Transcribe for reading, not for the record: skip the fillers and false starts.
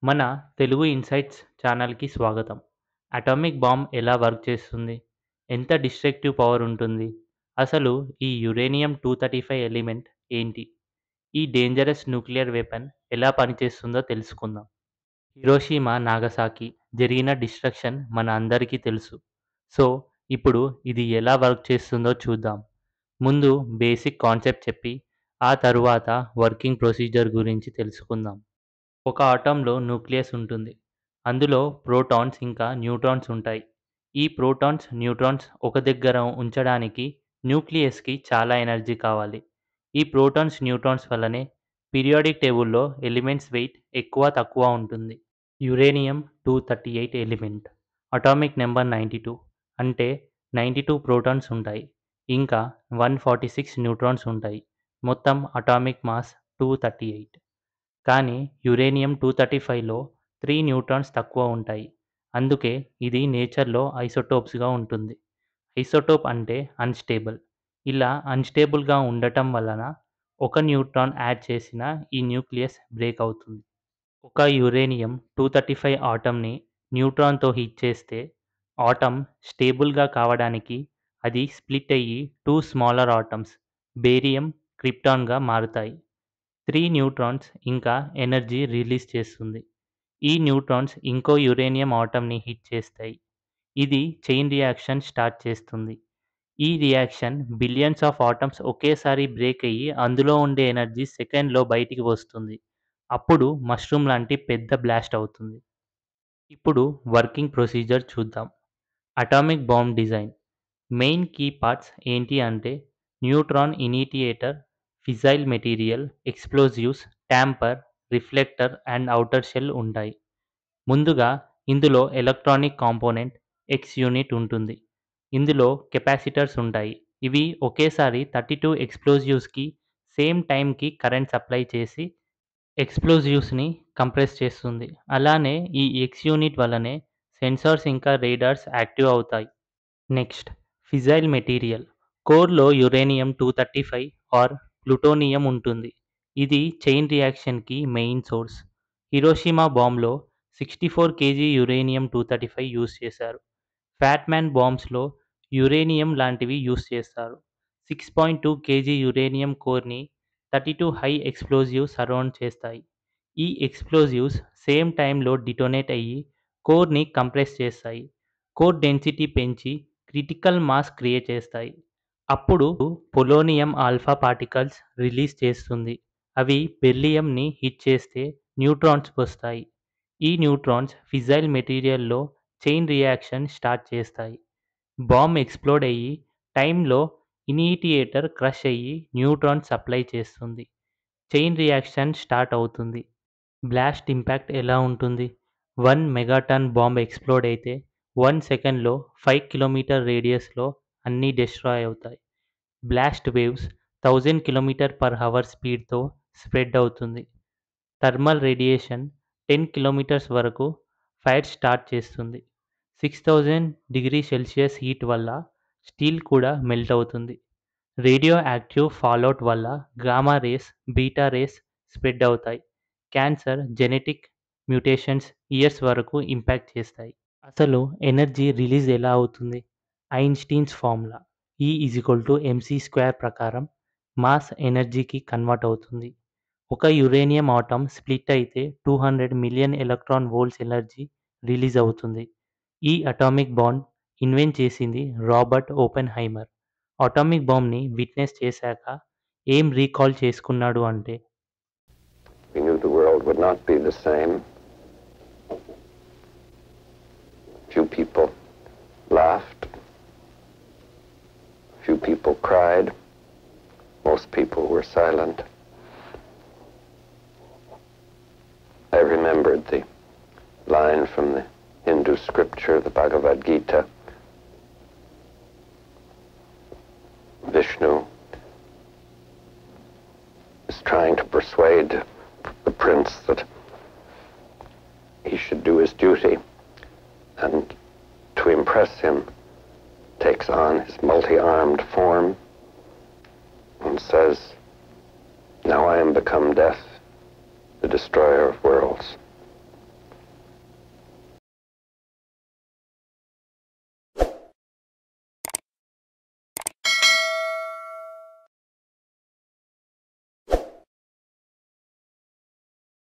మన తెలుగు ఇన్సైట్స్ ఛానల్కి స్వాగతం. అటామిక్ బాంబ్ ఎలా వర్క్ చేస్తుంది? ఎంత డిస్ట్రక్టివ్ పవర్ ఉంటుంది? అసలు ఈ యురేనియం 235 ఎలిమెంట్ ఏంటి? ఈ డేంజరస్ న్యూక్లియర్ వెపన్ ఎలా పనిచేస్తుందో తెలుసుకుందాం. హిరోషిమా నాగసాకి జరిగిన డిస్ట్రక్షన్ మన అందరికీ తెలుసు. సో ఇప్పుడు ఇది ఎలా వర్క్ చేస్తుందో చూద్దాం. ముందు బేసిక్ కాన్సెప్ట్ చెప్పి ఆ తరువాత వర్కింగ్ ప్రొసీజర్ గురించి తెలుసుకుందాం. ఒక ఆటంలో న్యూక్లియస్ ఉంటుంది. అందులో ప్రోటాన్స్ ఇంకా న్యూట్రాన్స్ ఉంటాయి. ఈ ప్రోటాన్స్, న్యూట్రాన్స్ ఒక దగ్గర ఉంచడానికి న్యూక్లియస్కి చాలా ఎనర్జీ కావాలి. ఈ ప్రోటాన్స్, న్యూట్రాన్స్ వల్లనే పీరియాడిక్ టేబుల్లో ఎలిమెంట్స్ వెయిట్ ఎక్కువ తక్కువ ఉంటుంది. యురేనియం 238 ఎలిమెంట్ అటామిక్ నెంబర్ 92 అంటే 92 ప్రోటాన్స్ ఉంటాయి. ఇంకా 146 న్యూట్రాన్స్ ఉంటాయి. మొత్తం అటామిక్ మాస్ 238. కానీ యురేనియం 235లో 3 న్యూట్రాన్స్ తక్కువ ఉంటాయి. అందుకే ఇది నేచర్లో ఐసోటోప్స్గా ఉంటుంది. ఐసోటోప్ అంటే అన్‌స్టేబుల్. ఇలా అన్‌స్టేబుల్‌గా ఉండటం వలన ఒక న్యూట్రాన్ యాడ్ చేసినా ఈ న్యూక్లియస్ బ్రేక్ అవుతుంది. ఒక యురేనియం 235 ఆటమ్‌ని న్యూట్రాన్‌తో హిట్ చేస్తే ఆటమ్ స్టేబుల్‌గా కావడానికి అది స్ప్లిట్ అయ్యి 2 స్మాలర్ ఆటమ్స్ బేరియం, క్రిప్టాన్‌గా మారుతాయి. 3 న్యూట్రాన్స్ ఇంకా ఎనర్జీ రిలీజ్ చేస్తుంది. ఈ న్యూట్రాన్స్ ఇంకో యురేనియం ఆటమ్‌ని హిట్ చేస్తాయి. ఇది చైన్ రియాక్షన్ స్టార్ట్ చేస్తుంది. ఈ రియాక్షన్ బిలియన్స్ ఆఫ్ ఆటమ్స్ ఒకేసారి బ్రేక్ అయ్యి అందులో ఉండే ఎనర్జీ సెకండ్‌లో బయటికి వస్తుంది. అప్పుడు మష్రూమ్ లాంటి పెద్ద బ్లాస్ట్ అవుతుంది. ఇప్పుడు వర్కింగ్ ప్రొసీజర్ చూద్దాం. Atomic bomb design main key parts ఏంటి అంటే neutron initiator, fissile material, explosives, tamper, reflector and outer shell ఉంటాయి. ముందుగా ఇందులో ఎలక్ట్రానిక్ కాంపోనెంట్ ఎక్స్ యూనిట్ ఉంటుంది. ఇందులో కెపాసిటర్స్ ఉంటాయి. ఇవి ఒకేసారి 32 ఎక్స్ప్లోజివ్స్కి సేమ్ టైంకి కరెంట్ సప్లై చేసి ఎక్స్ప్లోజివ్స్ని కంప్రెస్ చేస్తుంది. అలానే ఈ ఎక్స్ యూనిట్ వల్లనే సెన్సార్స్ ఇంకా రేడార్స్ యాక్టివ్ అవుతాయి. నెక్స్ట్ ఫిసైల్ మెటీరియల్ కోర్లో యురేనియం 235 ఆర్ ప్లూటోనియం ఉంటుంది. ఇది చైన్ రియాక్షన్కి మెయిన్ సోర్స్. హిరోషిమా బాంబ్లో 64 కేజీ యురేనియం 235 యూజ్ చేశారు. ఫ్యాట్ మ్యాన్ బాంబ్స్లో యురేనియం లాంటివి యూజ్ చేస్తారు. 6.2 కేజీ యురేనియం కోర్ని 32 హై ఎక్స్ప్లోజివ్స్ సరౌండ్ చేస్తాయి. ఈ ఎక్స్ప్లోజివ్స్ సేమ్ టైంలో డిటోనేట్ అయ్యి కోర్ని కంప్రెస్ చేస్తాయి. కోర్ డెన్సిటీ పెంచి క్రిటికల్ మాస్ క్రియేట్ చేస్తాయి. అప్పుడు పొలోనియం ఆల్ఫా పార్టికల్స్ రిలీజ్ చేస్తుంది. అవి బెర్లియంని హిట్ చేస్తే న్యూట్రాన్స్ వస్తాయి. ఈ న్యూట్రాన్స్ ఫిసైల్ మెటీరియల్లో చైన్ రియాక్షన్ స్టార్ట్ చేస్తాయి. బాంబ్ ఎక్స్ప్లోడ్ అయ్యి టైంలో ఇనిటియేటర్ క్రష్ అయ్యి న్యూట్రాన్ సప్లై చేస్తుంది. చైన్ రియాక్షన్ స్టార్ట్ అవుతుంది. బ్లాస్ట్ ఇంపాక్ట్ ఎలా ఉంటుంది? 1 మెగాటన్ బాంబ్ ఎక్స్ప్లోడ్ అయితే 1 సెకండ్లో 5 కిలోమీటర్ రేడియస్లో అన్నీ డిస్ట్రాయ్ అవుతాయి. బ్లాస్ట్ వేవ్స్ 1000 కిలోమీటర్/హవర్ స్పీడ్తో స్ప్రెడ్ అవుతుంది. థర్మల్ రేడియేషన్ 10 కిలోమీటర్స్ వరకు ఫైర్ స్టార్ట్ చేస్తుంది. 6000 డిగ్రీ సెల్సియస్ హీట్ వల్ల స్టీల్ కూడా మెల్ట్ అవుతుంది. రేడియో యాక్టివ్ ఫాల్అవుట్ వల్ల gamma rays, beta rays spread అవుతాయి. క్యాన్సర్, జెనెటిక్ మ్యుటేషన్స్ ఇయర్స్ వరకు ఇంపాక్ట్ చేస్తాయి. అసలు ఎనర్జీ రిలీజ్ ఎలా అవుతుంది? ఐన్‌స్టీన్స్ ఫార్ములా E=mc² ప్రకారం మాస్ ఎనర్జీకి కన్వర్ట్ అవుతుంది. ఒక యురేనియం ఆటమ్ స్ప్లిట్ అయితే 200 million electron volts energy release అవుతుంది. ఈ అటామిక్ బాంబ్ ఇన్వెంట్ చేసింది రాబర్ట్ ఓపెన్హైమర్. అటామిక్ బాంబ్‌ని విట్నెస్ చేశాక ఏం రీకాల్ చేసుకున్నాడు అంటే We knew the world would not be the same. Few people laughed. Few people cried. Most people were silent. I remembered the line from the Hindu scripture, the Bhagavad Gita. Vishnu is trying to persuade the prince that he should do his duty, and to impress him takes on his multi-armed form and says, "Now I am become death, the destroyer of worlds."